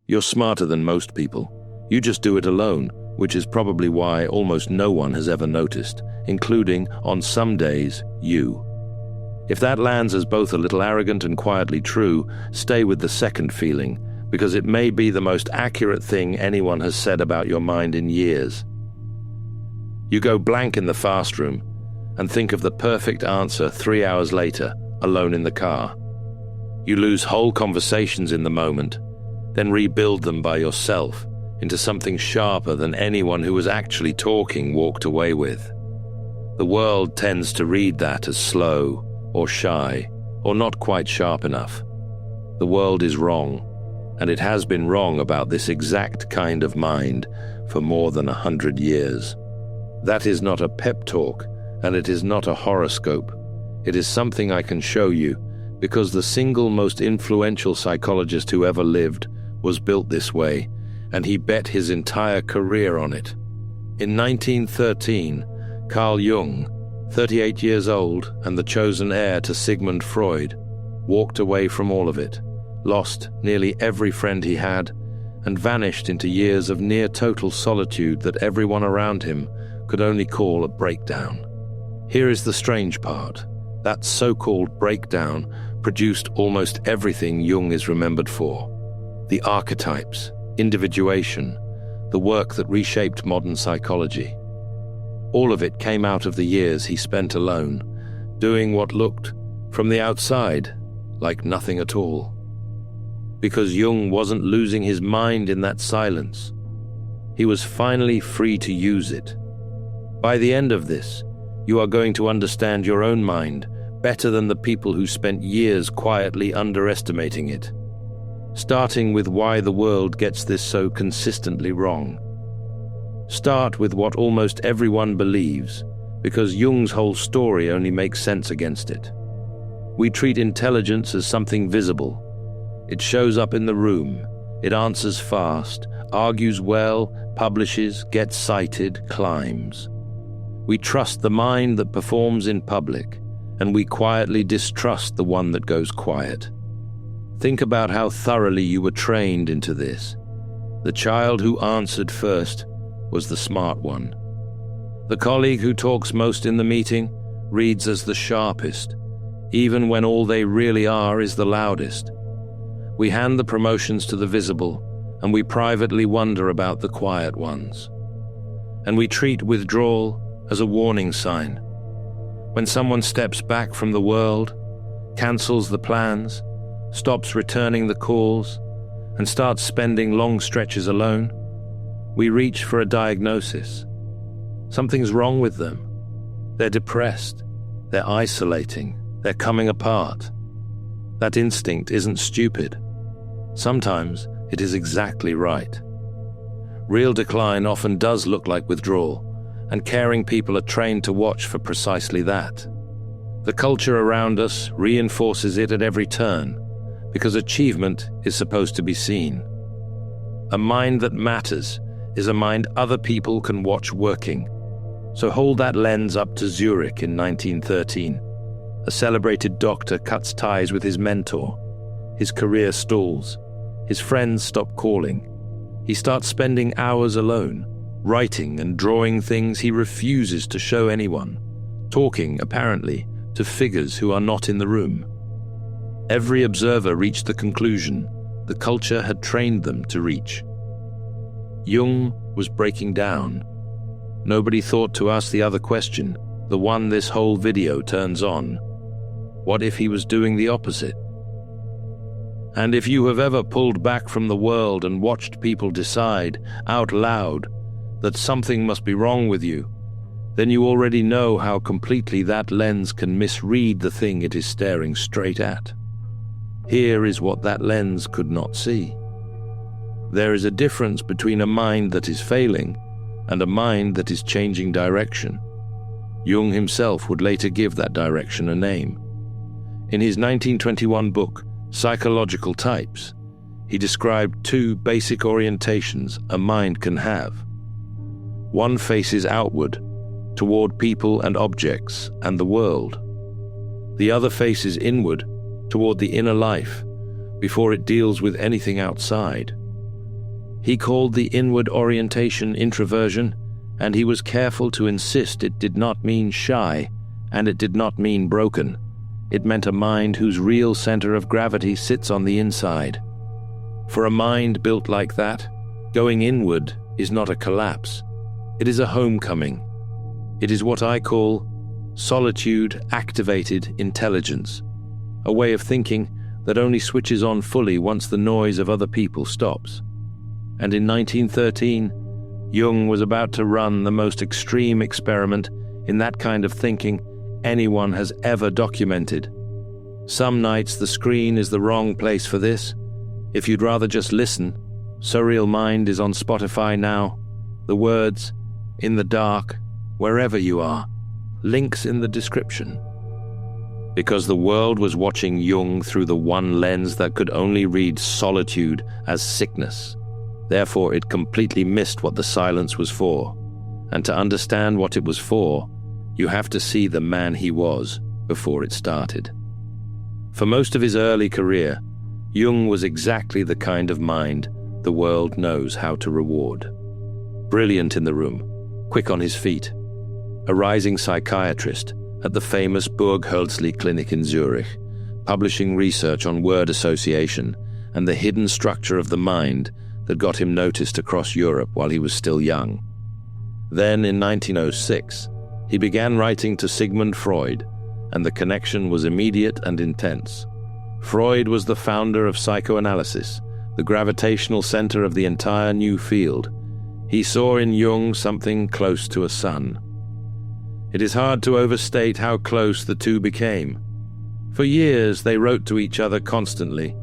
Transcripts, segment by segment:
You're smarter than most people. You just do it alone, which is probably why almost no one has ever noticed, including, on some days, you. If that lands as both a little arrogant and quietly true, stay with the second feeling, because it may be the most accurate thing anyone has said about your mind in years. You go blank in the fast room and think of the perfect answer 3 hours later, alone in the car. You lose whole conversations in the moment, then rebuild them by yourself into something sharper than anyone who was actually talking walked away with. The world tends to read that as slow or shy or not quite sharp enough. The world is wrong, and it has been wrong about this exact kind of mind for more than 100 years. That is not a pep talk, and it is not a horoscope. It is something I can show you, because the single most influential psychologist who ever lived was built this way, and he bet his entire career on it. In 1913, Carl Jung, 38 years old and the chosen heir to Sigmund Freud, walked away from all of it, lost nearly every friend he had, and vanished into years of near-total solitude that everyone around him could only call a breakdown. Here is the strange part. That so-called breakdown produced almost everything Jung is remembered for. The archetypes, individuation, the work that reshaped modern psychology. All of it came out of the years he spent alone, doing what looked, from the outside, like nothing at all. Because Jung wasn't losing his mind in that silence. He was finally free to use it. By the end of this, you are going to understand your own mind better than the people who spent years quietly underestimating it. Starting with why the world gets this so consistently wrong. Start with what almost everyone believes, because Jung's whole story only makes sense against it. We treat intelligence as something visible. It shows up in the room, it answers fast, argues well, publishes, gets cited, climbs. We trust the mind that performs in public, and we quietly distrust the one that goes quiet. Think about how thoroughly you were trained into this. The child who answered first was the smart one. The colleague who talks most in the meeting reads as the sharpest, even when all they really are is the loudest. We hand the promotions to the visible, and we privately wonder about the quiet ones. And we treat withdrawal as a warning sign. When someone steps back from the world, cancels the plans, stops returning the calls, and starts spending long stretches alone, we reach for a diagnosis. Something's wrong with them. They're depressed, they're isolating, they're coming apart. That instinct isn't stupid. Sometimes it is exactly right. Real decline often does look like withdrawal, and caring people are trained to watch for precisely that. The culture around us reinforces it at every turn, because achievement is supposed to be seen. A mind that matters is a mind other people can watch working. So hold that lens up to Zurich in 1913. A celebrated doctor cuts ties with his mentor. His career stalls. His friends stop calling. He starts spending hours alone, writing and drawing things he refuses to show anyone, talking, apparently, to figures who are not in the room. Every observer reached the conclusion the culture had trained them to reach. Jung was breaking down. Nobody thought to ask the other question, the one this whole video turns on. What if he was doing the opposite? And if you have ever pulled back from the world and watched people decide, out loud, that something must be wrong with you, then you already know how completely that lens can misread the thing it is staring straight at. Here is what that lens could not see. There is a difference between a mind that is failing and a mind that is changing direction. Jung himself would later give that direction a name. In his 1921 book, Psychological Types, he described two basic orientations a mind can have. One faces outward, toward people and objects and the world. The other faces inward, toward the inner life, before it deals with anything outside. He called the inward orientation introversion, and he was careful to insist it did not mean shy, and it did not mean broken. It meant a mind whose real center of gravity sits on the inside. For a mind built like that, going inward is not a collapse. It is a homecoming. It is what I call solitude-activated intelligence, a way of thinking that only switches on fully once the noise of other people stops. And in 1913, Jung was about to run the most extreme experiment in that kind of thinking anyone has ever documented. Some nights the screen is the wrong place for this. If you'd rather just listen, Surreal Mind is on Spotify now. The words, in the dark, wherever you are, links in the description. Because the world was watching Jung through the one lens that could only read solitude as sickness. Therefore, it completely missed what the silence was for. And to understand what it was for, you have to see the man he was before it started. For most of his early career, Jung was exactly the kind of mind the world knows how to reward. Brilliant in the room, quick on his feet, a rising psychiatrist at the famous Burghölzli Clinic in Zurich, publishing research on word association and the hidden structure of the mind that got him noticed across Europe while he was still young. Then, in 1906, he began writing to Sigmund Freud, and the connection was immediate and intense. Freud was the founder of psychoanalysis, the gravitational center of the entire new field. He saw in Jung something close to a son. It is hard to overstate how close the two became. For years they wrote to each other constantly,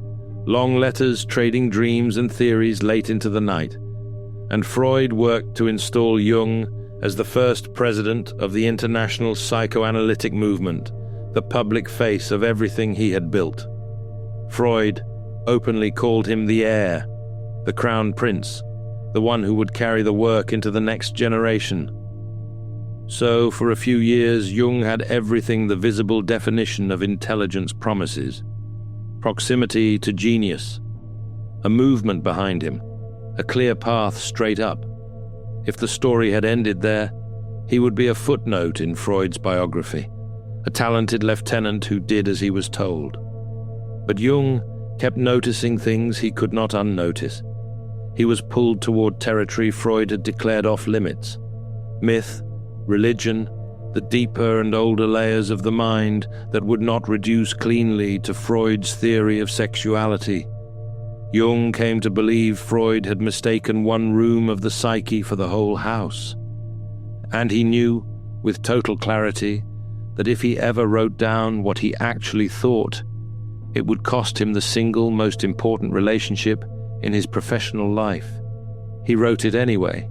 long letters trading dreams and theories late into the night, and Freud worked to install Jung as the first president of the international psychoanalytic movement, the public face of everything he had built. Freud openly called him the heir, the crown prince, the one who would carry the work into the next generation. So, for a few years, Jung had everything the visible definition of intelligence promises. Proximity to genius, a movement behind him, a clear path straight up. If the story had ended there, he would be a footnote in Freud's biography, a talented lieutenant who did as he was told. But Jung kept noticing things he could not unnotice. He was pulled toward territory Freud had declared off limits. Myth, religion, the deeper and older layers of the mind that would not reduce cleanly to Freud's theory of sexuality. Jung came to believe Freud had mistaken one room of the psyche for the whole house. And he knew, with total clarity, that if he ever wrote down what he actually thought, it would cost him the single most important relationship in his professional life. He wrote it anyway.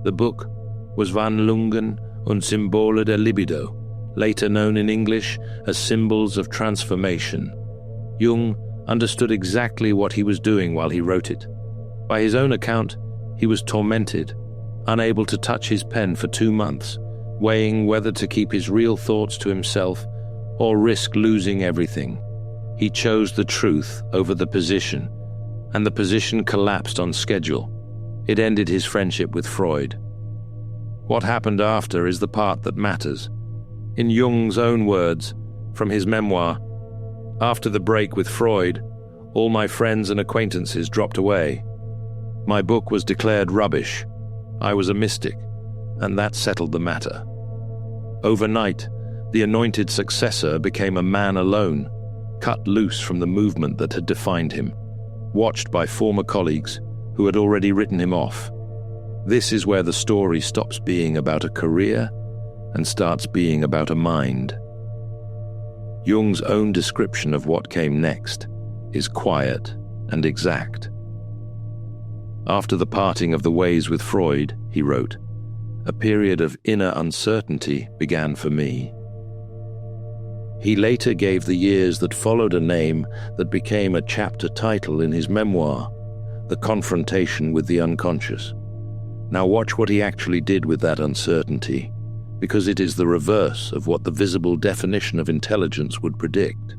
The book was Wandlungen und Symbole der Libido, later known in English as Symbols of Transformation. Jung understood exactly what he was doing while he wrote it. By his own account, he was tormented, unable to touch his pen for 2 months, weighing whether to keep his real thoughts to himself or risk losing everything. He chose the truth over the position, and the position collapsed on schedule. It ended his friendship with Freud. What happened after is the part that matters. In Jung's own words, from his memoir, "After the break with Freud, all my friends and acquaintances dropped away. My book was declared rubbish. I was a mystic, and that settled the matter." Overnight, the anointed successor became a man alone, cut loose from the movement that had defined him, watched by former colleagues who had already written him off. This is where the story stops being about a career and starts being about a mind. Jung's own description of what came next is quiet and exact. After the parting of the ways with Freud, he wrote, "A period of inner uncertainty began for me." He later gave the years that followed a name that became a chapter title in his memoir, The Confrontation with the Unconscious. Now watch what he actually did with that uncertainty, because it is the reverse of what the visible definition of intelligence would predict.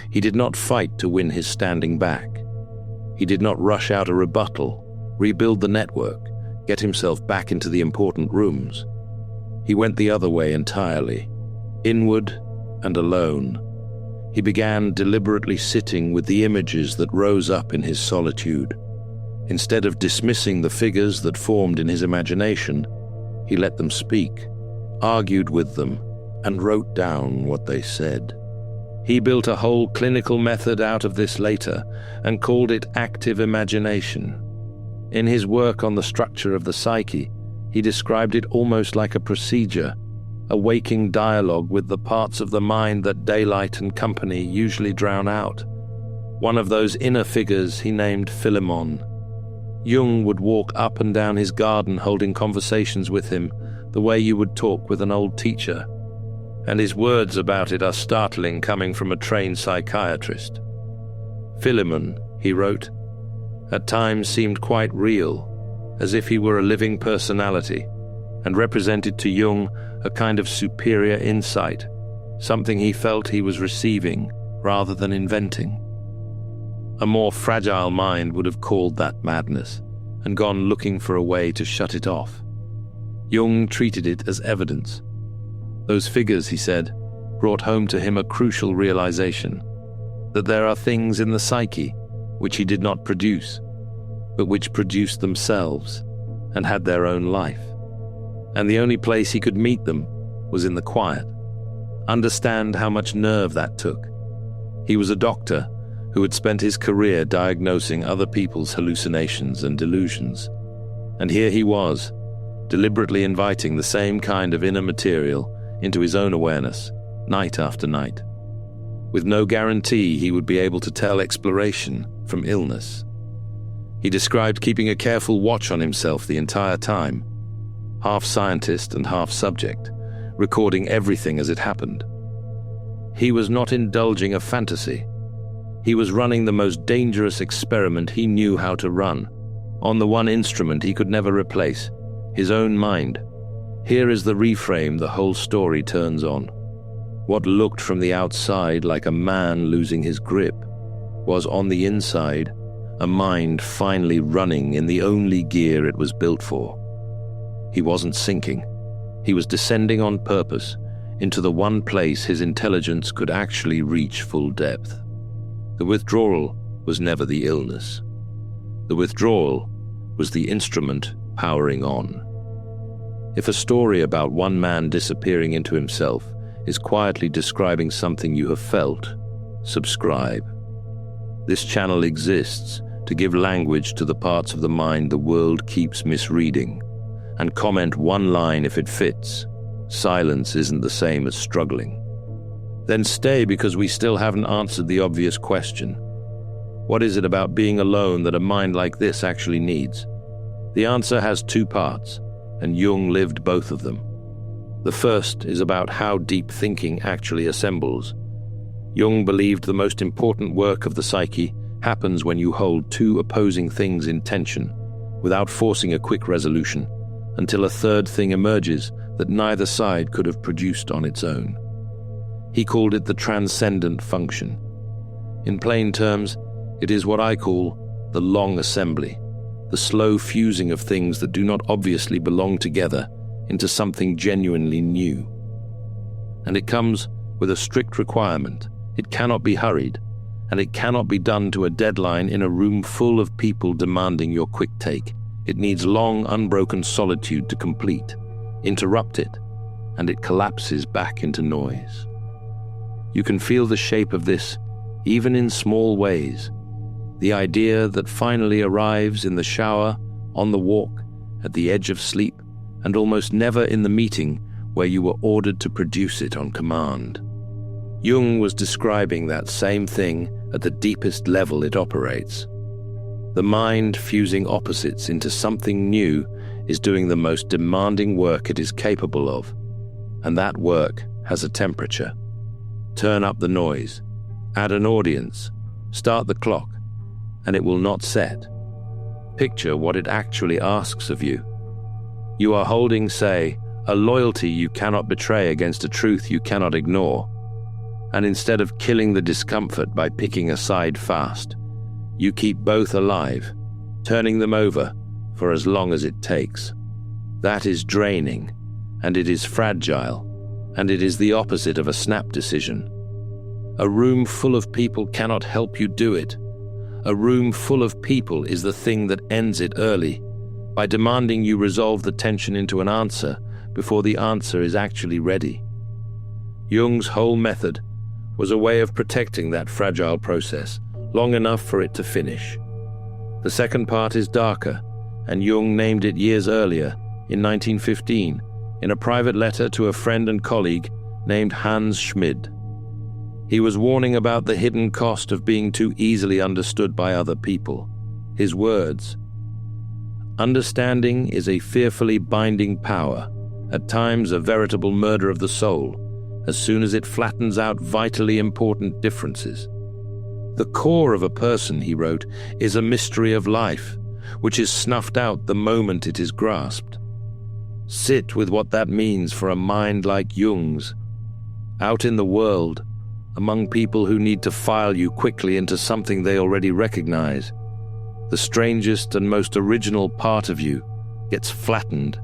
He did not fight to win his standing back. He did not rush out a rebuttal, rebuild the network, get himself back into the important rooms. He went the other way entirely, inward and alone. He began deliberately sitting with the images that rose up in his solitude. Instead of dismissing the figures that formed in his imagination, he let them speak, argued with them, and wrote down what they said. He built a whole clinical method out of this later and called it active imagination. In his work on the structure of the psyche, he described it almost like a procedure, a waking dialogue with the parts of the mind that daylight and company usually drown out. One of those inner figures he named Philemon. Jung would walk up and down his garden holding conversations with him, the way you would talk with an old teacher. And his words about it are startling, coming from a trained psychiatrist. Philemon, he wrote, at times seemed quite real, as if he were a living personality, and represented to Jung a kind of superior insight, something he felt he was receiving rather than inventing. A more fragile mind would have called that madness and gone looking for a way to shut it off. Jung treated it as evidence. Those figures, he said, brought home to him a crucial realization that there are things in the psyche which he did not produce, but which produced themselves and had their own life. And the only place he could meet them was in the quiet. Understand how much nerve that took. He was a doctor who had spent his career diagnosing other people's hallucinations and delusions. And here he was, deliberately inviting the same kind of inner material into his own awareness, night after night. With no guarantee he would be able to tell exploration from illness. He described keeping a careful watch on himself the entire time, half scientist and half subject, recording everything as it happened. He was not indulging a fantasy. He was running the most dangerous experiment he knew how to run, on the one instrument he could never replace, his own mind. Here is the reframe the whole story turns on. What looked from the outside like a man losing his grip was on the inside a mind finally running in the only gear it was built for. He wasn't sinking. He was descending on purpose into the one place his intelligence could actually reach full depth. The withdrawal was never the illness. The withdrawal was the instrument powering on. If a story about one man disappearing into himself is quietly describing something you have felt, subscribe. This channel exists to give language to the parts of the mind the world keeps misreading, and comment one line if it fits. Silence isn't the same as struggling. Then stay, because we still haven't answered the obvious question. What is it about being alone that a mind like this actually needs? The answer has two parts, and Jung lived both of them. The first is about how deep thinking actually assembles. Jung believed the most important work of the psyche happens when you hold two opposing things in tension, without forcing a quick resolution, until a third thing emerges that neither side could have produced on its own. He called it the transcendent function. In plain terms, it is what I call the long assembly, the slow fusing of things that do not obviously belong together into something genuinely new. And it comes with a strict requirement. It cannot be hurried, and it cannot be done to a deadline in a room full of people demanding your quick take. It needs long, unbroken solitude to complete. Interrupt it, and it collapses back into noise. You can feel the shape of this, even in small ways. The idea that finally arrives in the shower, on the walk, at the edge of sleep, and almost never in the meeting where you were ordered to produce it on command. Jung was describing that same thing at the deepest level it operates. The mind fusing opposites into something new is doing the most demanding work it is capable of, and that work has a temperature. Turn up the noise, add an audience, start the clock, and it will not set. Picture what it actually asks of you. You are holding, say, a loyalty you cannot betray against a truth you cannot ignore, and instead of killing the discomfort by picking a side fast, you keep both alive, turning them over for as long as it takes. That is draining, and it is fragile, and it is the opposite of a snap decision. A room full of people cannot help you do it. A room full of people is the thing that ends it early, by demanding you resolve the tension into an answer before the answer is actually ready. Jung's whole method was a way of protecting that fragile process long enough for it to finish. The second part is darker, and Jung named it years earlier, in 1915, in a private letter to a friend and colleague named Hans Schmid. He was warning about the hidden cost of being too easily understood by other people. His words: "Understanding is a fearfully binding power, at times a veritable murder of the soul, as soon as it flattens out vitally important differences. The core of a person," he wrote, "is a mystery of life, which is snuffed out the moment it is grasped. Sit with what that means for a mind like Jung's. Out in the world, among people who need to file you quickly into something they already recognize, the strangest and most original part of you gets flattened,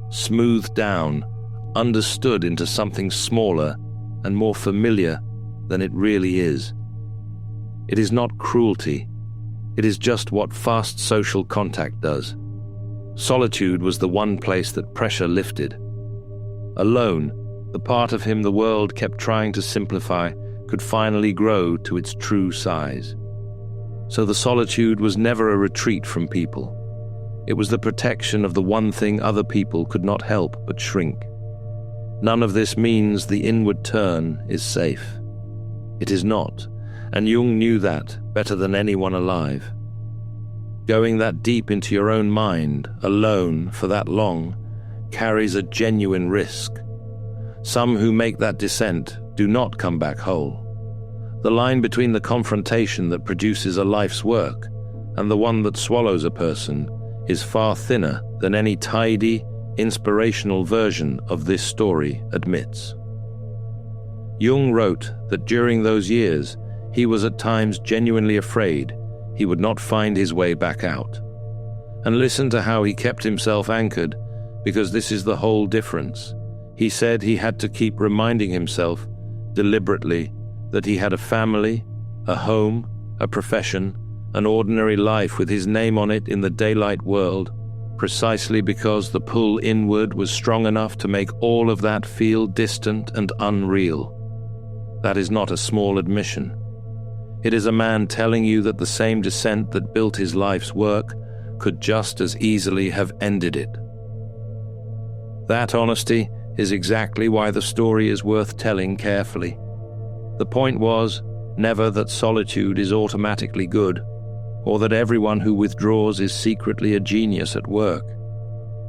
smoothed down, understood into something smaller and more familiar than it really is. It is not cruelty. It is just what fast social contact does. Solitude was the one place that pressure lifted. Alone, the part of him the world kept trying to simplify could finally grow to its true size. So the solitude was never a retreat from people. It was the protection of the one thing other people could not help but shrink. None of this means the inward turn is safe. It is not, and Jung knew that better than anyone alive. Going that deep into your own mind, alone, for that long, carries a genuine risk. Some who make that descent do not come back whole. The line between the confrontation that produces a life's work and the one that swallows a person is far thinner than any tidy, inspirational version of this story admits. Jung wrote that during those years, he was at times genuinely afraid he would not find his way back out. And listen to how he kept himself anchored, because this is the whole difference. He said he had to keep reminding himself, deliberately, that he had a family, a home, a profession, an ordinary life with his name on it in the daylight world, precisely because the pull inward was strong enough to make all of that feel distant and unreal. That is not a small admission. It is a man telling you that the same descent that built his life's work could just as easily have ended it. That honesty is exactly why the story is worth telling carefully. The point was never that solitude is automatically good, or that everyone who withdraws is secretly a genius at work.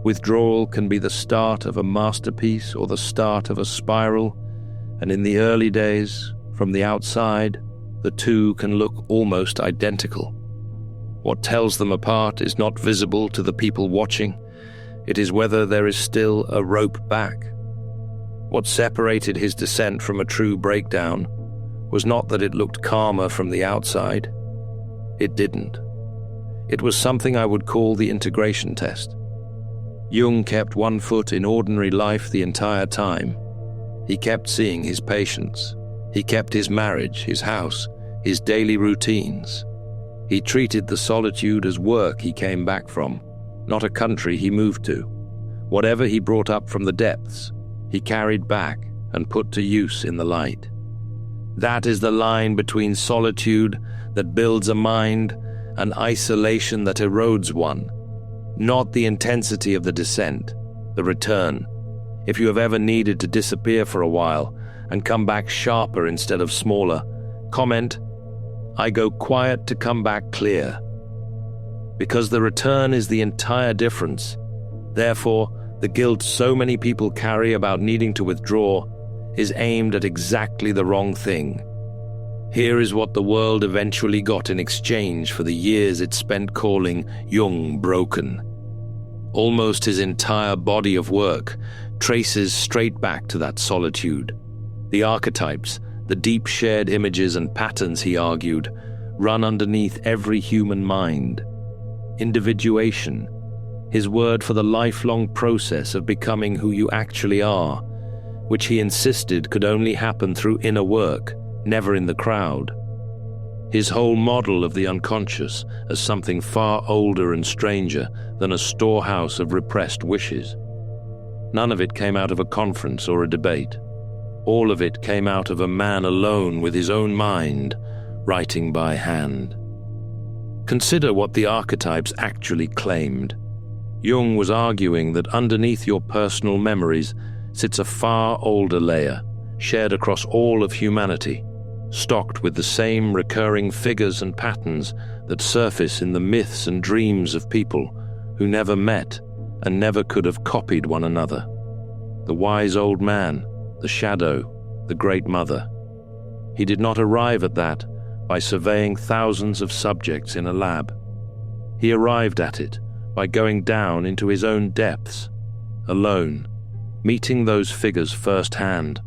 Withdrawal can be the start of a masterpiece or the start of a spiral, and in the early days, from the outside, the two can look almost identical. What tells them apart is not visible to the people watching. It is whether there is still a rope back. What separated his descent from a true breakdown was not that it looked calmer from the outside. It didn't. It was something I would call the integration test. Jung kept one foot in ordinary life the entire time. He kept seeing his patients. He kept his marriage, his house, his daily routines. He treated the solitude as work he came back from, not a country he moved to. Whatever he brought up from the depths, he carried back and put to use in the light. That is the line between solitude that builds a mind and isolation that erodes one, not the intensity of the descent, the return. If you have ever needed to disappear for a while and come back sharper instead of smaller, comment, "I go quiet to come back clear." Because the return is the entire difference. Therefore, the guilt so many people carry about needing to withdraw is aimed at exactly the wrong thing. Here is what the world eventually got in exchange for the years it spent calling Jung broken. Almost his entire body of work traces straight back to that solitude. The archetypes, the deep shared images and patterns, he argued, run underneath every human mind. Individuation, his word for the lifelong process of becoming who you actually are, which he insisted could only happen through inner work, never in the crowd. His whole model of the unconscious as something far older and stranger than a storehouse of repressed wishes. None of it came out of a conference or a debate. All of it came out of a man alone with his own mind, writing by hand. Consider what the archetypes actually claimed. Jung was arguing that underneath your personal memories sits a far older layer, shared across all of humanity, stocked with the same recurring figures and patterns that surface in the myths and dreams of people who never met and never could have copied one another. The wise old man, the shadow, the great mother. He did not arrive at that by surveying thousands of subjects in a lab. He arrived at it by going down into his own depths, alone, meeting those figures firsthand,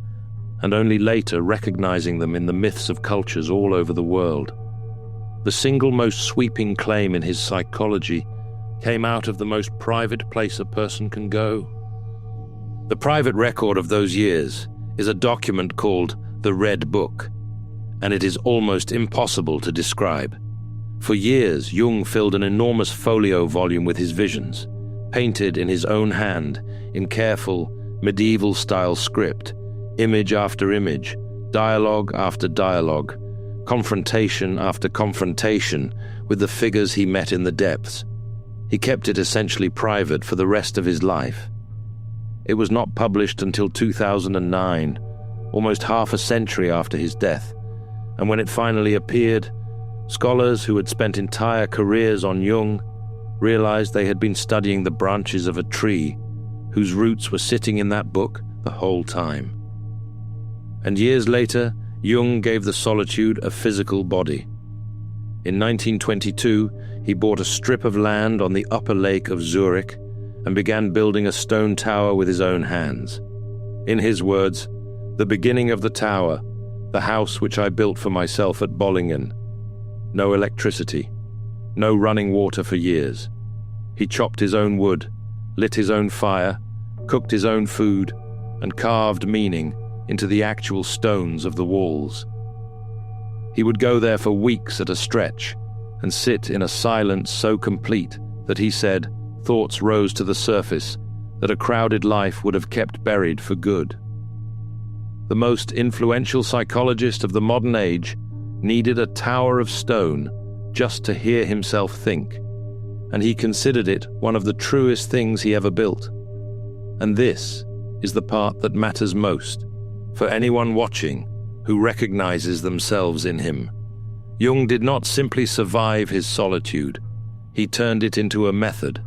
and only later recognizing them in the myths of cultures all over the world. The single most sweeping claim in his psychology came out of the most private place a person can go. The private record of those years is a document called the Red Book, and it is almost impossible to describe. For years, Jung filled an enormous folio volume with his visions, painted in his own hand, in careful, medieval-style script, image after image, dialogue after dialogue, confrontation after confrontation with the figures he met in the depths. He kept it essentially private for the rest of his life. It was not published until 2009, almost half a century after his death, and when it finally appeared, scholars who had spent entire careers on Jung realized they had been studying the branches of a tree whose roots were sitting in that book the whole time. And years later, Jung gave the solitude a physical body. In 1922, he bought a strip of land on the upper lake of Zurich and began building a stone tower with his own hands. In his words, "The beginning of the tower, the house which I built for myself at Bollingen. No electricity, no running water for years. He chopped his own wood, lit his own fire, cooked his own food, and carved meaning into the actual stones of the walls. He would go there for weeks at a stretch and sit in a silence so complete that he said thoughts rose to the surface that a crowded life would have kept buried for good. The most influential psychologist of the modern age needed a tower of stone just to hear himself think, and he considered it one of the truest things he ever built. And this is the part that matters most for anyone watching who recognizes themselves in him. Jung did not simply survive his solitude, he turned it into a method.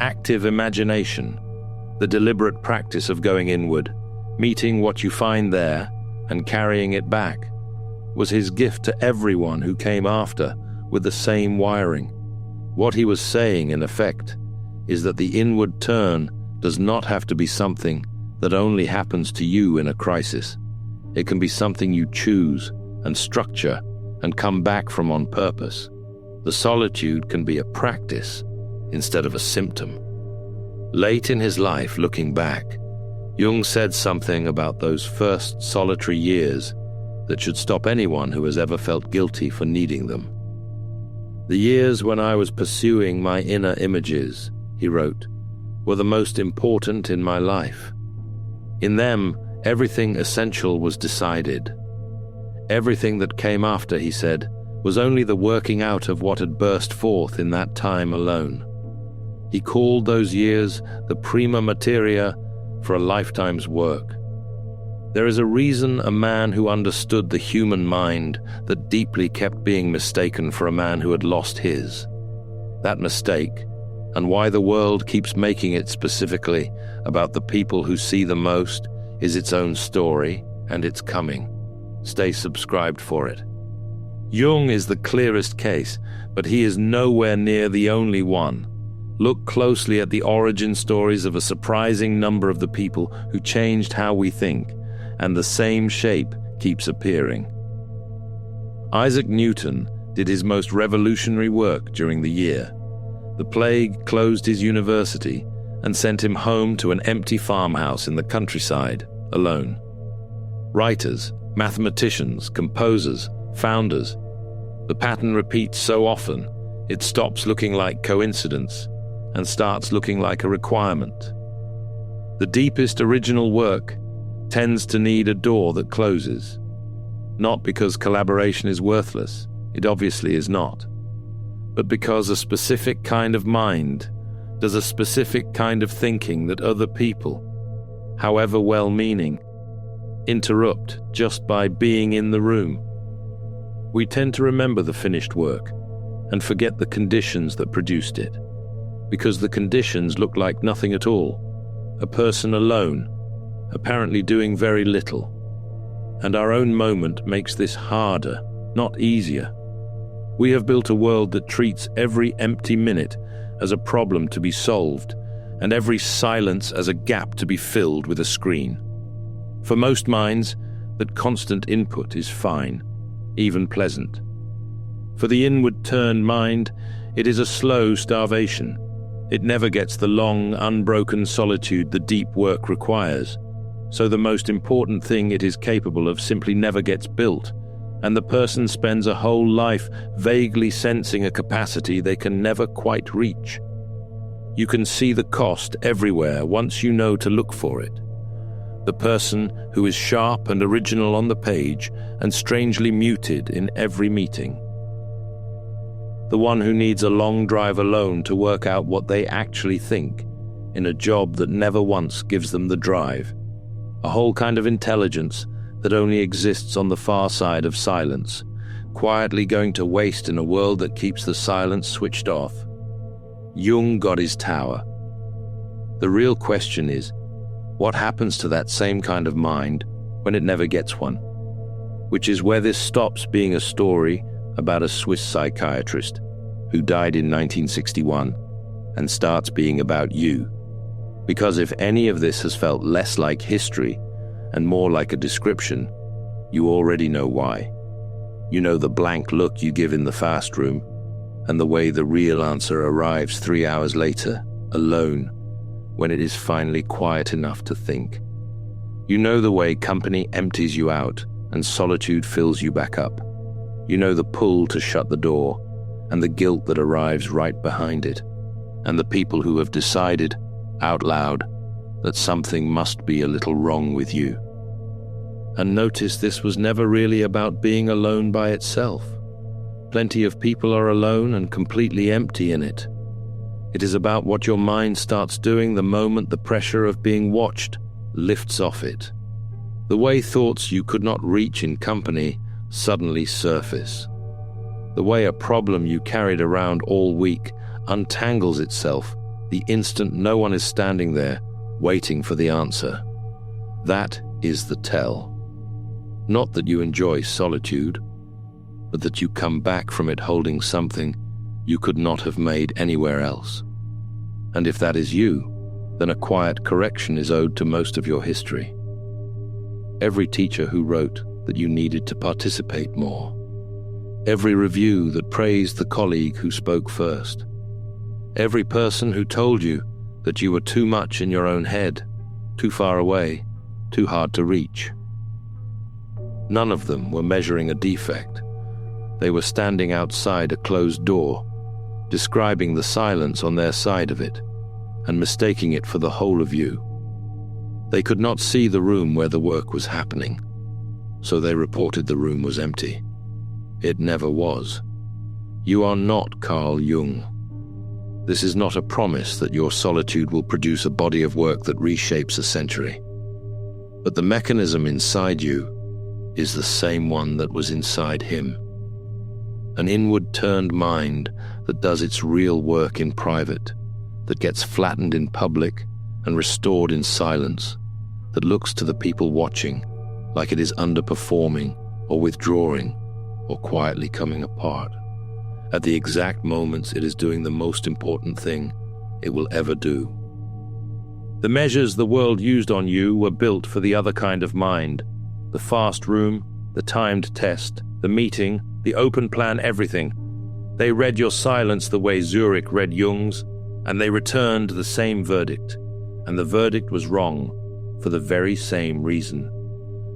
Active imagination, the deliberate practice of going inward, meeting what you find there and carrying it back, was his gift to everyone who came after with the same wiring. What he was saying, in effect, is that the inward turn does not have to be something that only happens to you in a crisis. It can be something you choose and structure and come back from on purpose. The solitude can be a practice instead of a symptom. Late in his life, looking back, Jung said something about those first solitary years that should stop anyone who has ever felt guilty for needing them. "The years when I was pursuing my inner images," he wrote, "were the most important in my life. In them, everything essential was decided. Everything that came after," he said, "was only the working out of what had burst forth in that time alone." He called those years the prima materia for a lifetime's work. There is a reason a man who understood the human mind that deeply kept being mistaken for a man who had lost his. That mistake, and why the world keeps making it specifically about the people who see the most, is its own story, and it's coming. Stay subscribed for it. Jung is the clearest case, but he is nowhere near the only one. Look closely at the origin stories of a surprising number of the people who changed how we think, and the same shape keeps appearing. Isaac Newton did his most revolutionary work during the year. The plague closed his university and sent him home to an empty farmhouse in the countryside, alone. Writers, mathematicians, composers, founders. The pattern repeats so often, it stops looking like coincidence and starts looking like a requirement. The deepest original work tends to need a door that closes. Not because collaboration is worthless, it obviously is not, but because a specific kind of mind does a specific kind of thinking that other people, however well-meaning, interrupt just by being in the room. We tend to remember the finished work and forget the conditions that produced it, because the conditions look like nothing at all, a person alone, apparently doing very little. And our own moment makes this harder, not easier. We have built a world that treats every empty minute as a problem to be solved, and every silence as a gap to be filled with a screen. For most minds, that constant input is fine, even pleasant. For the inward-turned mind, it is a slow starvation. It never gets the long, unbroken solitude the deep work requires. So the most important thing it is capable of simply never gets built, and the person spends a whole life vaguely sensing a capacity they can never quite reach. You can see the cost everywhere once you know to look for it. The person who is sharp and original on the page and strangely muted in every meeting. The one who needs a long drive alone to work out what they actually think, in a job that never once gives them the drive. A whole kind of intelligence that only exists on the far side of silence, quietly going to waste in a world that keeps the silence switched off. Jung got his tower. The real question is, what happens to that same kind of mind when it never gets one? Which is where this stops being a story about a Swiss psychiatrist who died in 1961 and starts being about you. Because if any of this has felt less like history and more like a description, you already know why. You know the blank look you give in the fast room and the way the real answer arrives 3 hours later, alone, when it is finally quiet enough to think. You know the way company empties you out and solitude fills you back up. You know the pull to shut the door and the guilt that arrives right behind it, and the people who have decided, out loud, that something must be a little wrong with you. And notice this was never really about being alone by itself. Plenty of people are alone and completely empty in it. It is about what your mind starts doing the moment the pressure of being watched lifts off it. The way thoughts you could not reach in company suddenly surface. The way a problem you carried around all week untangles itself the instant no one is standing there waiting for the answer. That is the tell. Not that you enjoy solitude, but that you come back from it holding something you could not have made anywhere else. And if that is you, then a quiet correction is owed to most of your history. Every teacher who wrote that you needed to participate more. Every review that praised the colleague who spoke first. Every person who told you that you were too much in your own head, too far away, too hard to reach. None of them were measuring a defect. They were standing outside a closed door, describing the silence on their side of it, and mistaking it for the whole of you. They could not see the room where the work was happening, so they reported the room was empty. It never was. You are not Carl Jung. This is not a promise that your solitude will produce a body of work that reshapes a century. But the mechanism inside you is the same one that was inside him. An inward-turned mind that does its real work in private, that gets flattened in public and restored in silence, that looks to the people watching like it is underperforming or withdrawing or quietly coming apart. At the exact moments it is doing the most important thing it will ever do. The measures the world used on you were built for the other kind of mind. The fast room, the timed test, the meeting, the open plan everything. They read your silence the way Zurich read Jung's, and they returned the same verdict, and the verdict was wrong for the very same reason.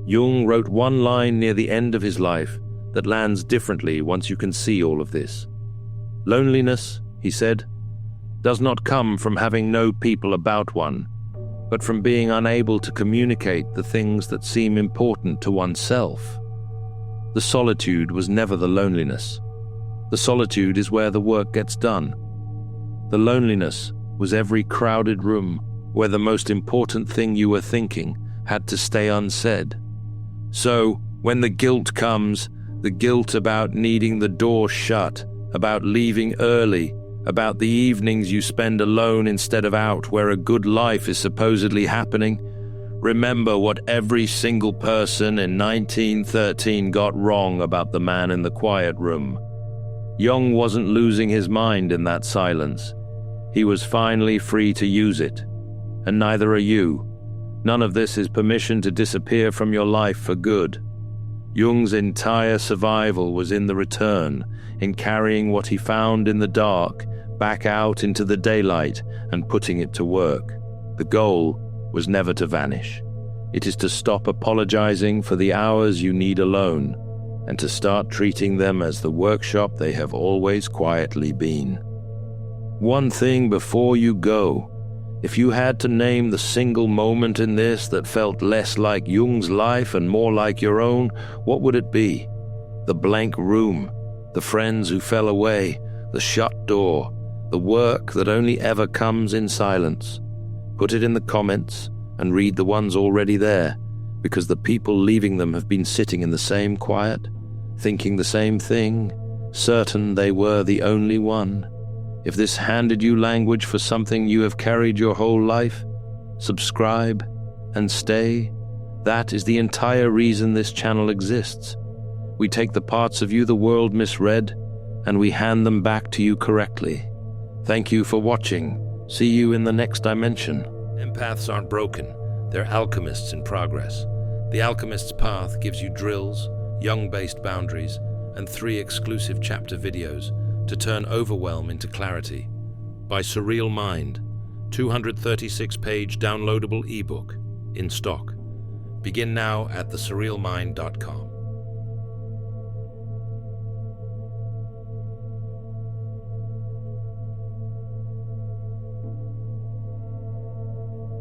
Jung wrote one line near the end of his life that lands differently once you can see all of this. Loneliness, he said, does not come from having no people about one, but from being unable to communicate the things that seem important to oneself. The solitude was never the loneliness. The solitude is where the work gets done. The loneliness was every crowded room where the most important thing you were thinking had to stay unsaid. So, when the guilt comes, the guilt about needing the door shut, about leaving early, about the evenings you spend alone instead of out where a good life is supposedly happening, remember what every single person in 1913 got wrong about the man in the quiet room. Jung wasn't losing his mind in that silence. He was finally free to use it. And neither are you. None of this is permission to disappear from your life for good. Jung's entire survival was in the return, in carrying what he found in the dark back out into the daylight and putting it to work. The goal was never to vanish. It is to stop apologizing for the hours you need alone and to start treating them as the workshop they have always quietly been. One thing before you go. If you had to name the single moment in this that felt less like Jung's life and more like your own, what would it be? The blank room, the friends who fell away, the shut door, the work that only ever comes in silence. Put it in the comments and read the ones already there, because the people leaving them have been sitting in the same quiet, thinking the same thing, certain they were the only one. If this handed you language for something you have carried your whole life, subscribe and stay. That is the entire reason this channel exists. We take the parts of you the world misread, and we hand them back to you correctly. Thank you for watching. See you in the next dimension. Empaths aren't broken. They're alchemists in progress. The Alchemist's Path gives you drills, Jung-based boundaries, and 3 exclusive chapter videos to turn overwhelm into clarity. By Surreal Mind, 236-page downloadable ebook in stock. Begin now at thesurrealmind.com.